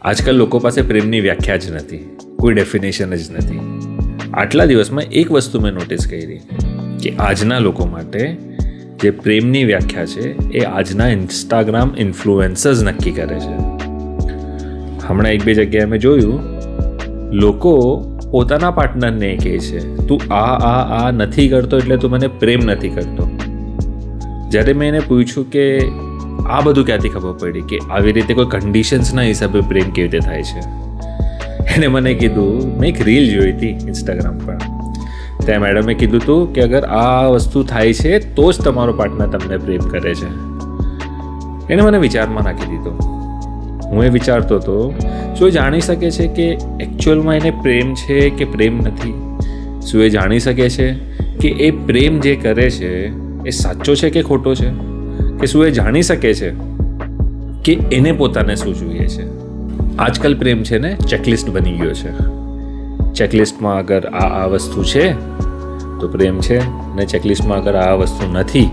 આજકાલ લોકો પાસે પ્રેમની વ્યાખ્યા જ નથી, કોઈ ડેફિનેશન જ નથી. આટલા દિવસમાં એક વસ્તુ મેં નોટિસ કરી કે આજના લોકો માટે જે પ્રેમની વ્યાખ્યા છે એ આજના ઇન્સ્ટાગ્રામ ઇન્ફ્લુએન્સર્સ નક્કી કરે છે. હમણાં એક બે જગ્યાએ મેં જોયું, લોકો પોતાના પાર્ટનરને કહે છે, તું આ નથી કરતો એટલે તું મને પ્રેમ નથી કરતો. જ્યારે મેં એને પૂછ્યું કે આ બધું ક્યાંથી ખબર પડી કે આવી રીતે કોઈ કન્ડિશન્સના હિસાબે પ્રેમ કેવી રીતે થાય છે, એને મને કીધું, મેં એક રીલ જોઈ હતી ઇન્સ્ટાગ્રામ પર. ત્યાં મેડમે કીધું હતું કે અગર આ વસ્તુ થાય છે તો જ તમારો પાર્ટનર તમને પ્રેમ કરે છે. એને મને વિચારમાં નાખી દીધો. હું એ વિચારતો હતો, શું એ જાણી શકે છે કે એકચ્યુઅલમાં એને પ્રેમ છે કે પ્રેમ નથી? શું એ જાણી શકે છે કે એ પ્રેમ જે કરે છે એ સાચો છે કે ખોટો છે? કે શું એ જાણી શકે છે કે એને પોતાને શું જોઈએ છે? આજકાલ પ્રેમ છે ને ચેકલિસ્ટ બની ગયો છે. ચેકલિસ્ટમાં અગર આ વસ્તુ છે તો પ્રેમ છે, ને ચેકલિસ્ટમાં અગર આ વસ્તુ નથી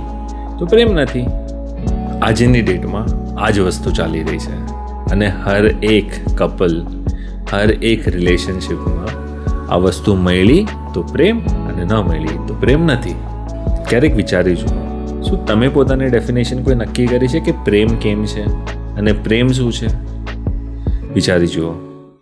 તો પ્રેમ નથી. આજની ડેટમાં આ જ વસ્તુ ચાલી રહી છે અને હર એક કપલ, હર એક રિલેશનશિપમાં આ વસ્તુ મળી તો પ્રેમ અને ન મળી તો પ્રેમ નથી. ક્યારેક વિચારી જુઓ, શું તમે પોતાની ડેફિનેશન કોઈ નક્કી કરી છે કે પ્રેમ કેમ છે અને પ્રેમ શું છે? વિચારી જુઓ.